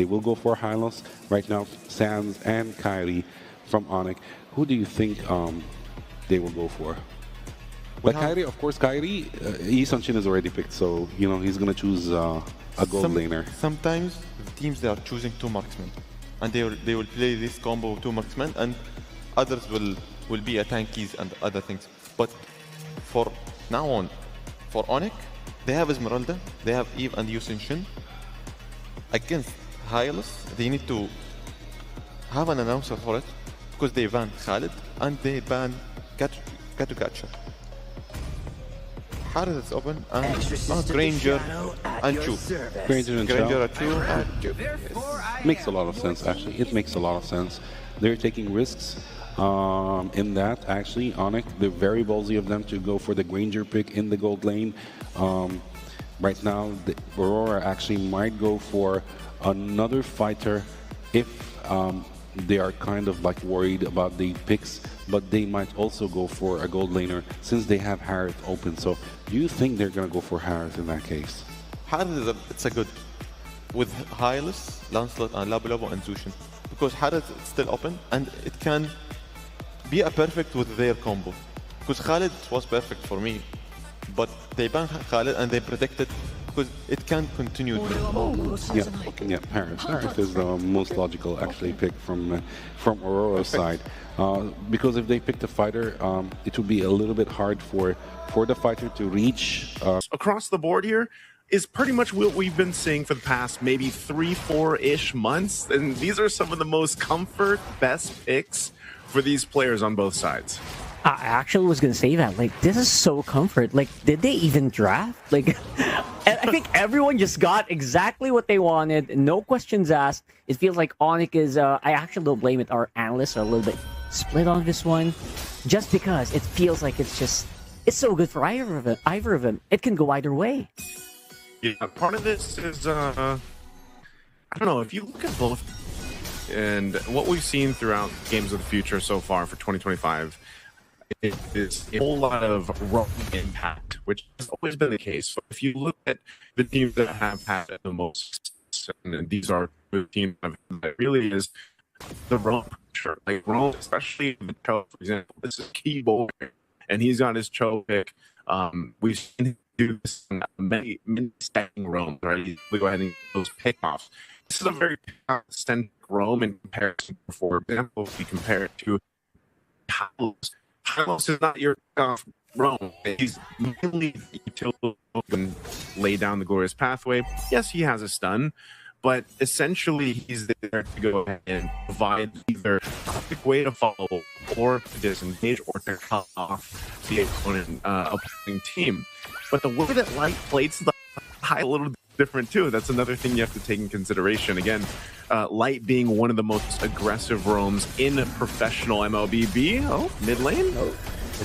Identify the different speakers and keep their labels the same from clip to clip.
Speaker 1: they will go for Hylos. Right now, Sans and Kyrie from ONIC. Who do you think they will go for? But Kyrie, of course, Kyrie, Yi Sun-shin is already picked, so you know he's gonna choose a gold laner.
Speaker 2: Sometimes teams they are choosing two marksmen, and they will play this combo of two marksmen, and others will be a tankies and other things. But for now on, for ONIC, they have Esmeralda, they have Eve and Yi Sun-shin. Against Hylos, they need to have an announcer for it, because they ban Khalid and they ban Catcher. Harris is open and Granger and Chu.
Speaker 1: Granger and
Speaker 2: Chu and Chu.
Speaker 1: Makes a lot of sense, actually. It makes a lot of sense. They're taking risks in that, actually. ONIC, they're very ballsy of them to go for the Granger pick in the gold lane. Right now, the AURORA actually might go for another fighter if they are kind of like worried about the picks, but they might also go for a gold laner since they have Harith open. So do you think they're going to go for Harith in that case?
Speaker 2: Harith, it's a good with Hylos, Lancelot, and Labu and Zushin, because Harith is still open and it can be a perfect with their combo. Because Khalid was perfect for me, but they banned Khalid and they protected because it can continue.
Speaker 1: Yeah, Harith is the most logical actually pick from AURORA's side, because if they pick the fighter, it would be a little bit hard for the fighter to reach.
Speaker 3: Across the board here is pretty much what we've been seeing for the past maybe 3-4-ish months, and these are some of the most comfort best picks for these players on both sides.
Speaker 4: I actually was going to say that. Like, this is so comfort. Like, did they even draft? Like, I think everyone just got exactly what they wanted. No questions asked. It feels like ONIC is, I actually don't blame it. Our analysts are a little bit split on this one. Just because it feels like it's so good for either of them. It can go either way.
Speaker 3: Yeah, part of this is, I don't know, if you look at both and what we've seen throughout Games of the Future so far for 2025, it is a whole lot of roam impact, which has always been the case. So if you look at the teams that have had the most, and these are the teams that really is the roam pressure. Like roam, especially the Cho, for example, this is key bowler, and he's got his Cho pick. We've seen him do this in many stacking roams, right? We go ahead and get those pickoffs. This is a very extended roam in comparison. For example, if we compare it to Hylos is not your roam. He's mainly the utility and lay down the glorious pathway. Yes, he has a stun, but essentially he's there to go ahead and provide either a quick way to follow or to disengage or to cut off the opposing team. But the way that Light plays the high a little different too. That's another thing you have to take in consideration. Again, Light being one of the most aggressive roams in professional MLBB. Oh, mid lane. Oh.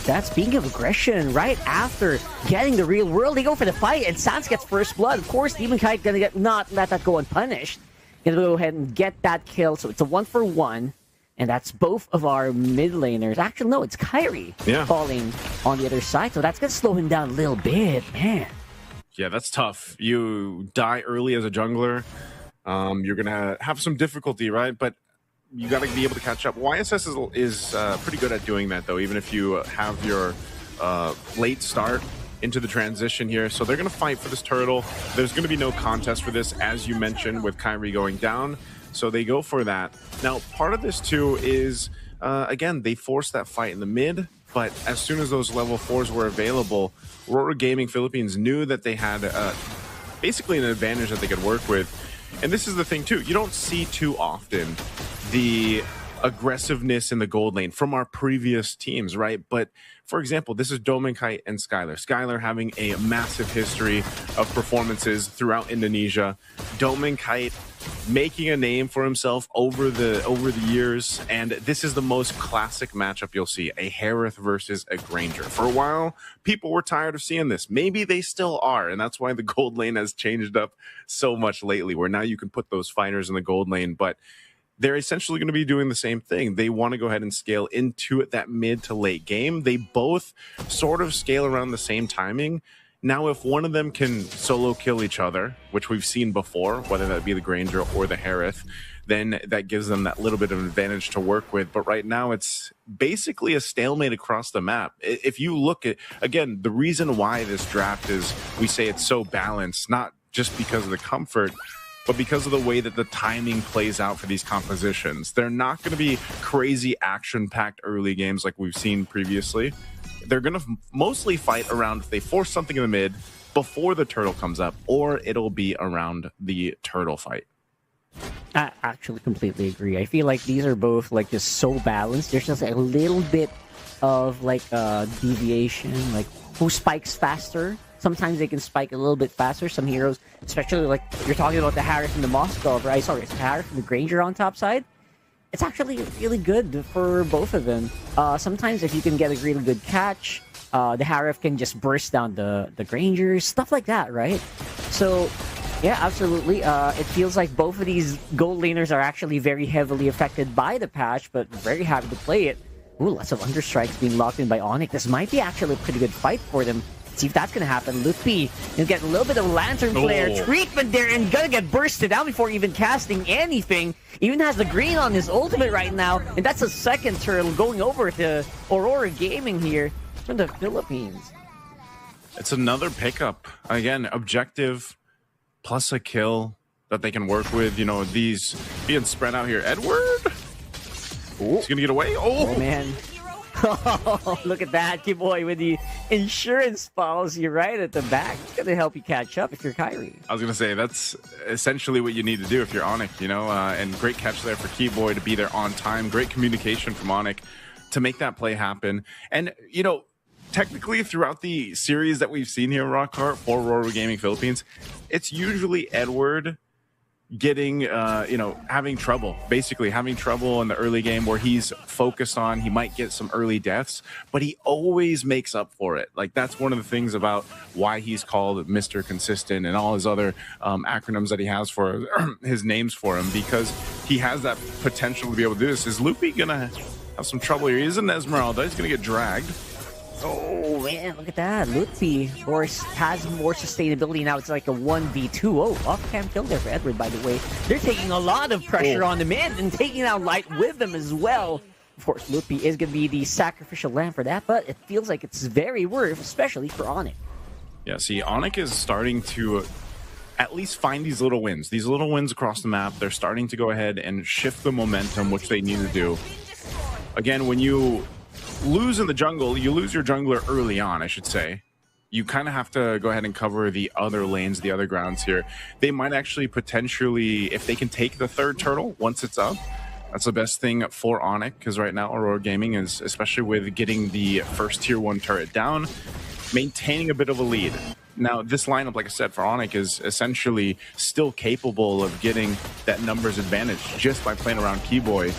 Speaker 4: That speaking of aggression, right after getting the real world, they go for the fight, and Sans gets first blood. Of course, Demon Kite gonna not let that go unpunished. Gonna go ahead and get that kill, so it's a 1-for-1, and that's both of our mid laners. Actually, no, it's Kyrie falling on the other side, so that's gonna slow him down a little bit, man.
Speaker 3: Yeah, that's tough. You die early as a jungler, you're gonna have some difficulty, right? But you got to be able to catch up. YSS is pretty good at doing that, though, even if you have your late start into the transition here. So they're going to fight for this turtle. There's going to be no contest for this, as you mentioned, with Kyrie going down. So they go for that. Now, part of this, too, is, again, they forced that fight in the mid. But as soon as those level 4s were available, AURORA Gaming Philippines knew that they had basically an advantage that they could work with. And this is the thing, too. You don't see too often the aggressiveness in the gold lane from our previous teams, right? But for example, this is Domenkite and Skylar. Skylar having a massive history of performances throughout Indonesia. Domenkite making a name for himself over the years, and this is the most classic matchup you'll see, a Harith versus a Granger. For a while, people were tired of seeing this. Maybe they still are, and that's why the gold lane has changed up so much lately, where now you can put those fighters in the gold lane, but they're essentially going to be doing the same thing. They want to go ahead and scale into it, that mid to late game. They both sort of scale around the same timing. Now, if one of them can solo kill each other, which we've seen before, whether that be the Granger or the Harith, then that gives them that little bit of advantage to work with. But right now, it's basically a stalemate across the map. If you look at, again, the reason why this draft is, we say it's so balanced, not just because of the comfort, but because of the way that the timing plays out for these compositions. They're not going to be crazy action-packed early games like we've seen previously. They're going to mostly fight around if they force something in the mid before the turtle comes up, or it'll be around the turtle fight.
Speaker 4: I actually completely agree. I feel like these are both like just so balanced. There's just a little bit of like deviation, like who spikes faster. Sometimes they can spike a little bit faster. Some heroes, especially like you're talking about the Harith and the Moskov, right? Sorry, it's Harith and the Granger on top side. It's actually really good for both of them. Sometimes if you can get a really good catch, the Harith can just burst down the Grangers, stuff like that, right? So, yeah, absolutely. It feels like both of these gold laners are actually very heavily affected by the patch, but very happy to play it. Ooh, lots of understrikes being locked in by ONIC. This might be actually a pretty good fight for them. See if that's going to happen. Lupi will get a little bit of lantern flare treatment there and gonna get bursted out before even casting anything. Even has the green on his ultimate right now, and that's a second turtle going over to Aurora Gaming here from the Philippines.
Speaker 3: It's another pickup. Again, objective plus a kill that they can work with. You know, these being spread out here. Edward? Ooh. He's going to get away. Oh,
Speaker 4: man. Oh, look at that, Kiboy, with the insurance policy right at the back. It's going to help you catch up if you're Kyrie.
Speaker 3: I was going to say, that's essentially what you need to do if you're ONIC, you know, and great catch there for Keyboy to be there on time. Great communication from ONIC to make that play happen. And, you know, technically throughout the series that we've seen here, Rockhart, for Aurora Gaming Philippines, it's usually Edward getting, you know, having trouble in the early game where he's focused on, he might get some early deaths, but he always makes up for it. Like, that's one of the things about why he's called Mr. Consistent and all his other acronyms that he has for his names for him, because he has that potential to be able to do this. Is Lupi gonna have some trouble here? He is an Esmeralda. He's gonna get dragged.
Speaker 4: Oh, man, look at that. Lupi, of course, has more sustainability now. It's like a 1v2. Oh, off-cam kill there for Edward, by the way. They're taking a lot of pressure on the mid and taking out Light with them as well. Of course, Lupi is going to be the sacrificial lamb for that, but it feels like it's very worth, especially for ONIC.
Speaker 3: Yeah, see, ONIC is starting to at least find these little wins. These little wins across the map, they're starting to go ahead and shift the momentum, which they need to do. Again, when you lose in the jungle, you lose your jungler early on, I should say. You kind of have to go ahead and cover the other lanes, the other grounds here. They might actually potentially, if they can take the third turtle once it's up, that's the best thing for ONIC, because right now Aurora Gaming is, especially with getting the first tier 1 turret down, maintaining a bit of a lead. Now, this lineup, like I said, for ONIC is essentially still capable of getting that numbers advantage just by playing around Keyboy.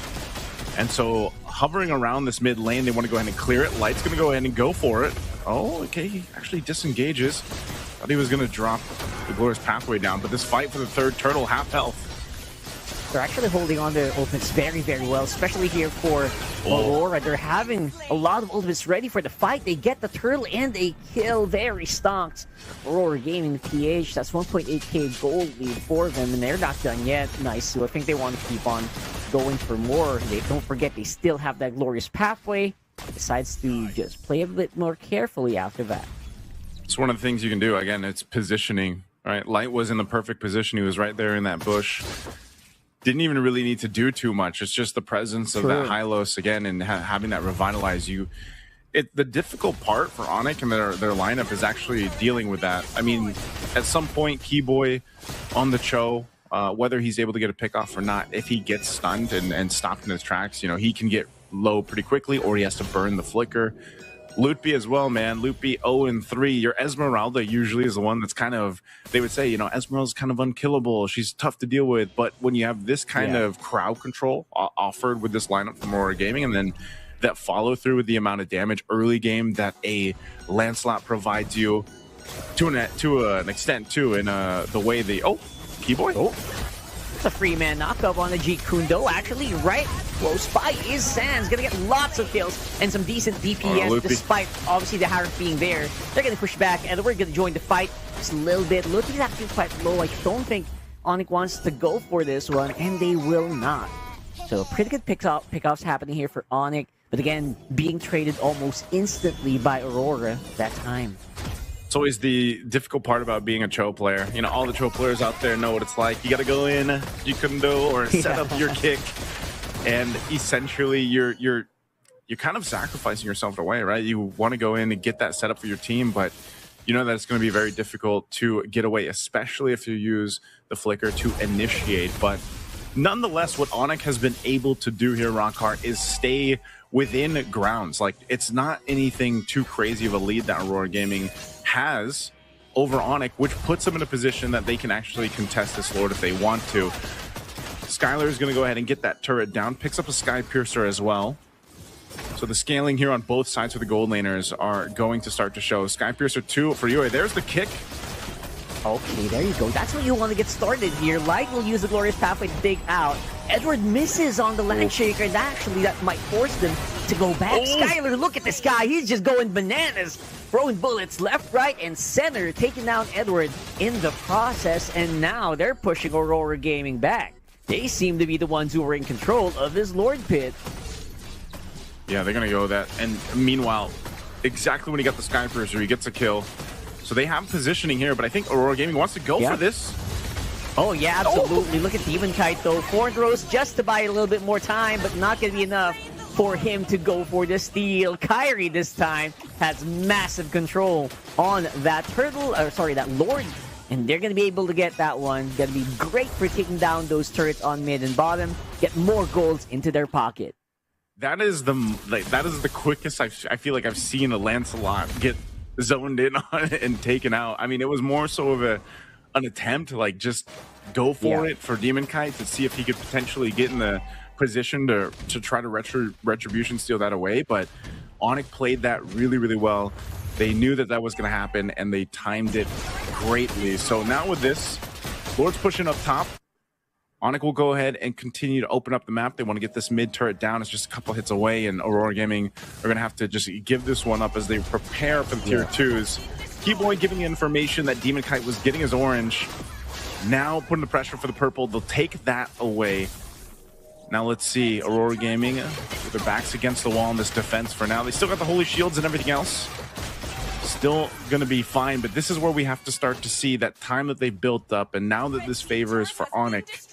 Speaker 3: And so, hovering around this mid lane, they want to go ahead and clear it. Light's going to go ahead and go for it. Oh, okay, he actually disengages. Thought he was going to drop the Glorious Pathway down, but this fight for the third turtle, half health.
Speaker 4: They're actually holding on to their ultimates very, very well, especially here for Aurora. They're having a lot of ultimates ready for the fight. They get the turtle and they kill. Very stocked. Aurora Gaming PH, that's 1.8k gold lead for them, and they're not done yet. Nice, so I think they want to keep on going for more. They don't forget they still have that Glorious Pathway. Decides to just play a bit more carefully after that.
Speaker 3: It's one of the things you can do. Again, it's positioning, right? Light was in the perfect position. He was right there in that bush. Didn't even really need to do too much. It's just the presence of that Hylos again and having that revitalize you. The difficult part for ONIC and their lineup is actually dealing with that. I mean, at some point, Keyboy on the Cho, whether he's able to get a pick off or not, if he gets stunned and stopped in his tracks, you know, he can get low pretty quickly, or he has to burn the flicker. Lupi as well, man. Lupi 0-3. Your Esmeralda usually is the one that's kind of, they would say, you know, Esmeralda's kind of unkillable. She's tough to deal with. But when you have this kind of crowd control offered with this lineup from Aurora Gaming, and then that follow through with the amount of damage early game that a Lancelot provides you to an extent too, in the way they Keyboy.
Speaker 4: It's a free man knockup on the G Kundo. Actually, right close by is Sans. Gonna get lots of kills and some decent DPS despite obviously the Harif being there. They're gonna push back and we're gonna join the fight just a little bit. Loopy's actually quite low. I don't think ONIC wants to go for this one, and they will not. So pretty good pickoffs happening here for ONIC. But again, being traded almost instantly by Aurora that time.
Speaker 3: It's always the difficult part about being a Cho player. You know, all the Cho players out there know what it's like. You got to go in, Jikundo, or set up your kick, and essentially you're kind of sacrificing yourself away, right? You want to go in and get that setup for your team, but you know that it's going to be very difficult to get away, especially if you use the flicker to initiate. But nonetheless, what ONIC has been able to do here, Rockhart, is stay within grounds. Like, it's not anything too crazy of a lead that Aurora Gaming has over ONIC, which puts them in a position that they can actually contest this Lord if they want to. Skylar is going to go ahead and get that turret down, picks up a Sky Piercer as well. So the scaling here on both sides for the gold laners are going to start to show. Sky Piercer 2 for Yue. There's the kick.
Speaker 4: Okay, there you go. That's what you want to get started here. Light will use the Glorious Pathway to dig out. Edward misses on the Landshaker, and actually that might force them to go back. Skylar, look at this guy. He's just going bananas. Throwing bullets left, right, and center, taking down Edward in the process. And now they're pushing Aurora Gaming back. They seem to be the ones who are in control of this Lord Pit.
Speaker 3: Yeah, they're going to go that. And meanwhile, exactly when he got the Sky Piercer, he gets a kill. So they have positioning here, but I think Aurora Gaming wants to go for this.
Speaker 4: Oh, yeah, absolutely. Look at Demon Kite, though. 4 throws just to buy a little bit more time, but not going to be enough for him to go for the steal. Kyrie this time has massive control on that turtle, or sorry, that Lord. And they're going to be able to get that one. Going to be great for taking down those turrets on mid and bottom. Get more golds into their pocket.
Speaker 3: That is the quickest I feel like I've seen a Lancelot get zoned in on it and taken out. I mean, it was more so of an attempt to like just go for it for Demon Kite to see if he could potentially get in the position to try to retribution steal that away. But ONIC played that really, really well. They knew that that was going to happen, and they timed it greatly. So now with this, Lord's pushing up top. ONIC will go ahead and continue to open up the map. They want to get this mid turret down. It's just a couple hits away, and Aurora Gaming are going to have to just give this one up as they prepare for the tier 2s. Keyboy giving information that Demon Kite was getting his orange. Now putting the pressure for the purple. They'll take that away. Now let's see. Aurora Gaming with their backs against the wall in this defense for now. They still got the holy shields and everything else. Still going to be fine, but this is where we have to start to see that time that they've built up, and now that this favor is for ONIC,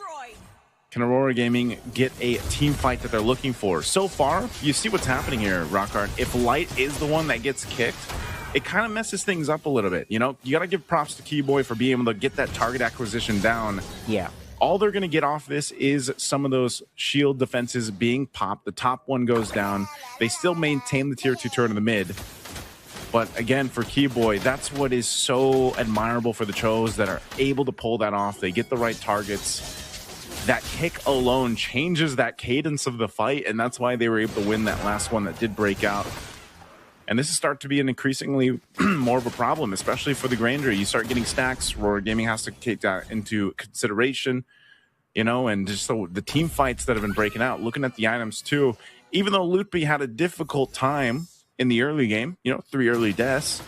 Speaker 3: can Aurora Gaming get a team fight that they're looking for? So far, you see what's happening here, Rockhart. If Light is the one that gets kicked, it kind of messes things up a little bit. You know, you got to give props to Keyboy for being able to get that target acquisition down.
Speaker 4: Yeah.
Speaker 3: All they're going to get off this is some of those shield defenses being popped. The top one goes down. They still maintain the tier 2 turret in the mid. But again, for Keyboy, that's what is so admirable for the Chos that are able to pull that off. They get the right targets. That kick alone changes that cadence of the fight, and that's why they were able to win that last one that did break out. And this is start to be an increasingly more of a problem, especially for the Granger. You start getting stacks. Aurora Gaming has to take that into consideration, you know, and just so the team fights that have been breaking out. Looking at the items too, even though Lutby had a difficult time in the early game, you know, 3 early deaths,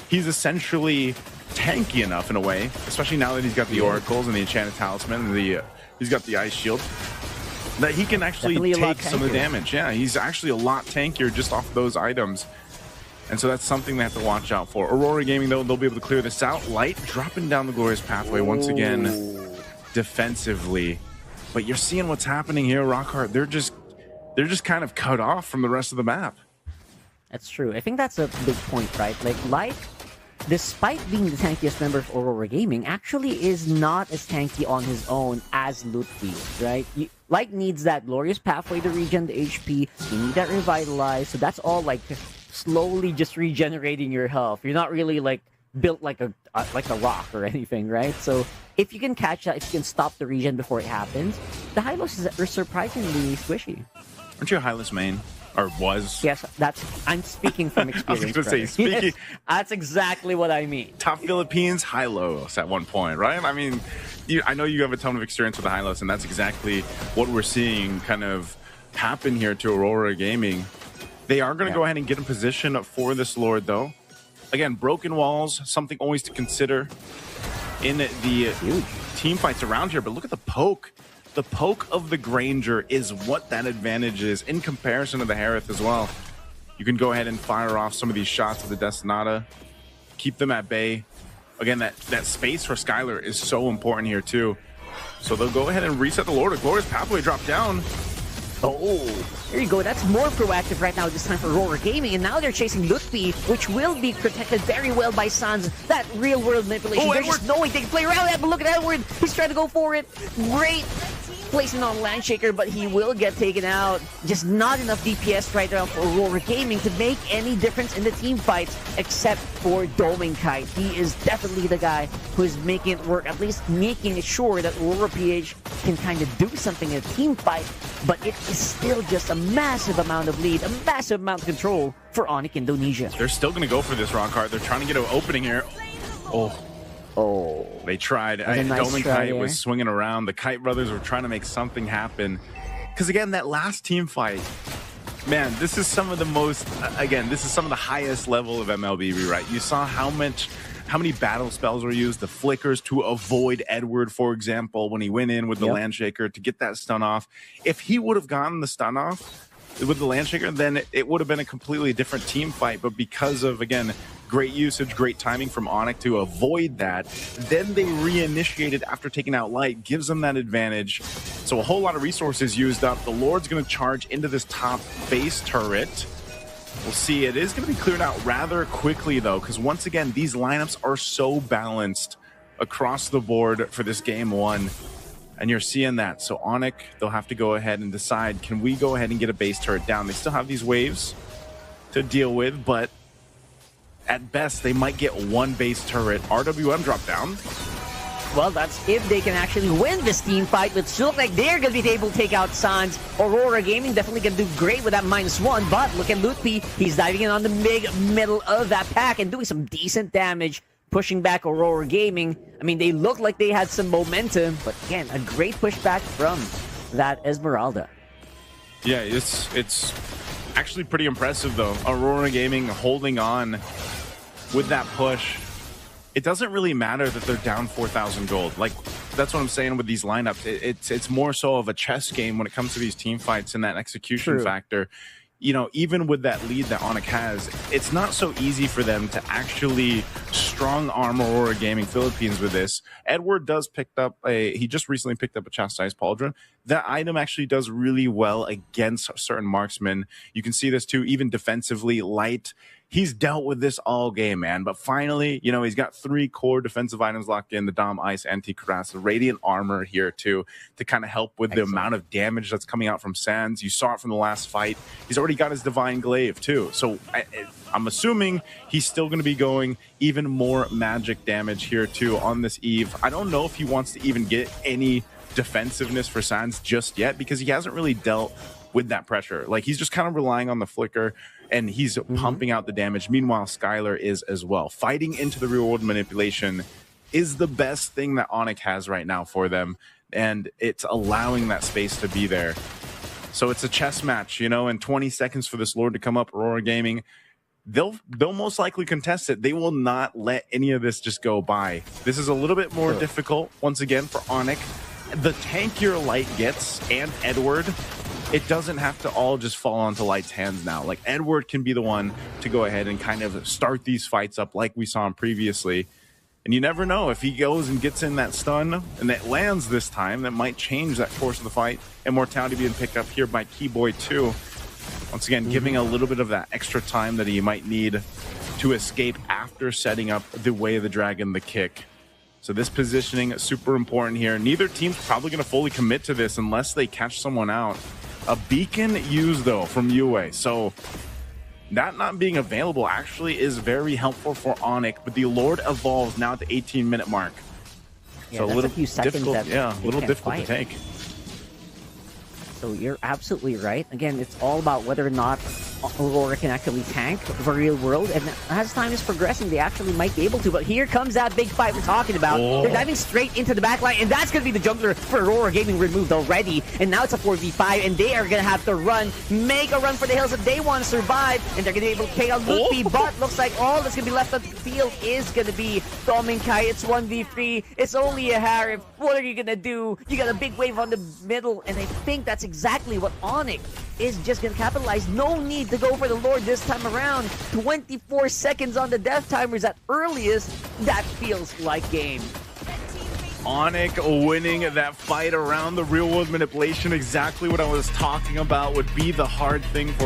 Speaker 3: he's essentially tanky enough in a way, especially now that he's got the oracles and the enchanted talisman and he's got the ice shield, that he can actually take some of the damage. Yeah, he's actually a lot tankier just off those items. And so that's something they have to watch out for. Aurora Gaming, though, they'll be able to clear this out. Light dropping down the Glorious Pathway once again defensively. But you're seeing what's happening here, Rockhart. They're just kind of cut off from the rest of the map.
Speaker 4: That's true. I think that's a big point, right? Like, Light, despite being the tankiest member of Aurora Gaming, actually is not as tanky on his own as Lutfi, right? Light needs that Glorious Pathway to regen the HP. You need that Revitalize. So that's all, like, slowly just regenerating your health. You're not really, like, built like a rock or anything, right? So if you can catch that, if you can stop the regen before it happens, the Hylos are surprisingly squishy.
Speaker 3: Aren't you a Hylos main? or was.
Speaker 4: Yes, I'm speaking from experience.
Speaker 3: I was going to say,
Speaker 4: brother.
Speaker 3: speaking.
Speaker 4: Yes, that's exactly what I mean.
Speaker 3: Top Philippines, high-lows at one point, right? I mean, I know you have a ton of experience with the high-lows, and that's exactly what we're seeing kind of happen here to Aurora Gaming. They are going to go ahead and get in position for this Lord, though. Again, broken walls, something always to consider in the team fights around here. But look at the poke. The poke of the Granger is what that advantage is in comparison to the Harith as well. You can go ahead and fire off some of these shots of the Destinata, keep them at bay. Again, that space for Skylar is so important here too. So they'll go ahead and reset the Lord. A glorious pathway drop down.
Speaker 4: Oh, there you go. That's more proactive right now this time for Aurora Gaming. And now they're chasing Lutfi, which will be protected very well by Sans. That real-world manipulation. There's just no way they can play around that. But look at Edward. He's trying to go for it. Great placing on Landshaker, but he will get taken out. Just not enough DPS right now for Aurora Gaming to make any difference in the team fights, except for Doming Kite. He is definitely the guy who is making it work, at least making sure that Aurora PH can kind of do something in a team fight, but it is still just a massive amount of lead, a massive amount of control for ONIC Indonesia.
Speaker 3: They're still going to go for this rock card. They're trying to get an opening here. Oh, they tried. Doming Kite was swinging around. The Kite brothers were trying to make something happen. Because again, that last team fight, man, this is some of the most, again, this is some of the highest level of mlbb, right? You saw how many battle spells were used, the flickers to avoid Edward, for example, when he went in with the Landshaker to get that stun off. If he would have gotten the stun off with the Landshaker, then it would have been a completely different team fight. But because of, again, great usage, great timing from ONIC to avoid that, then they reinitiated after taking out Light, gives them that advantage. So a whole lot of resources used up. The Lord's going to charge into this top base turret. We'll see. It is going to be cleared out rather quickly, though, because once again, these lineups are so balanced across the board for this game one. And you're seeing that. So ONIC, they'll have to go ahead and decide, can we go ahead and get a base turret down? They still have these waves to deal with, but at best, they might get one base turret. RWM drop down.
Speaker 4: Well, that's if they can actually win this team fight, which looks like they're going to be able to take out Sans. Aurora Gaming definitely going to do great with that -1, but look at Lutfi. He's diving in on the middle of that pack and doing some decent damage, pushing back Aurora Gaming. I mean, they look like they had some momentum, but again, a great pushback from that Esmeralda.
Speaker 3: Yeah, it's actually pretty impressive, though. Aurora Gaming holding on with that push. It doesn't really matter that they're down 4,000 gold. Like, that's what I'm saying with these lineups. It's more so of a chess game when it comes to these team fights and that execution factor. You know, even with that lead that ONIC has, it's not so easy for them to actually strong arm Aurora Gaming Philippines with this. Edward does he just recently picked up a Chastised Pauldron. That item actually does really well against certain marksmen. You can see this too, even defensively. Light, he's dealt with this all game, man. But finally, you know, he's got 3 core defensive items locked in, the Dom, Ice, Anti-Cuirass, Radiant Armor here too, to kind of help with the amount of damage that's coming out from Sans. You saw it from the last fight. He's already got his Divine Glaive too. So I'm assuming he's still going to be going even more magic damage here too on this Eve. I don't know if he wants to even get any defensiveness for Sans just yet, because he hasn't really dealt with that pressure. Like, he's just kind of relying on the flicker, and he's pumping out the damage. Meanwhile, Skylar is as well. Fighting into the real world manipulation is the best thing that ONIC has right now for them, and it's allowing that space to be there. So it's a chess match, you know, and 20 seconds for this Lord to come up. Aurora Gaming, they'll most likely contest it. They will not let any of this just go by. This is a little bit more difficult, once again, for ONIC. The tankier Light gets, and Edward, it doesn't have to all just fall onto Light's hands now. Like, Edward can be the one to go ahead and kind of start these fights up like we saw him previously. And you never know, if he goes and gets in that stun and that lands this time, that might change that course of the fight. Immortality being picked up here by Keyboy too. Once again, giving a little bit of that extra time that he might need to escape after setting up the Way of the Dragon, the kick. So this positioning is super important here. Neither team's probably going to fully commit to this unless they catch someone out. A beacon used, though, from UA. So that not being available actually is very helpful for ONIC, but the Lord evolves now at the 18-minute mark.
Speaker 4: Yeah,
Speaker 3: so
Speaker 4: that's a few seconds
Speaker 3: difficult,
Speaker 4: that
Speaker 3: a little difficult to take.
Speaker 4: So you're absolutely right. Again, it's all about whether or not Aurora can actually tank for real world. And as time is progressing, they actually might be able to. But here comes that big fight we're talking about. They're diving straight into the backline, and that's going to be the jungler for Aurora Gaming removed already. And now it's a 4v5, and they are going to have to make a run for the hills if they want to survive. And they're going to be able to take out Luffy. But looks like all that's going to be left on the field is going to be Tom and Kai. It's 1v3. It's only a Harif. What are you going to do? You got a big wave on the middle, and I think that's exactly what ONIC is just going to capitalize. No need to go for the Lord this time around. 24 seconds on the death timers at earliest. That feels like game.
Speaker 3: ONIC winning that fight around the real world manipulation. Exactly what I was talking about would be the hard thing for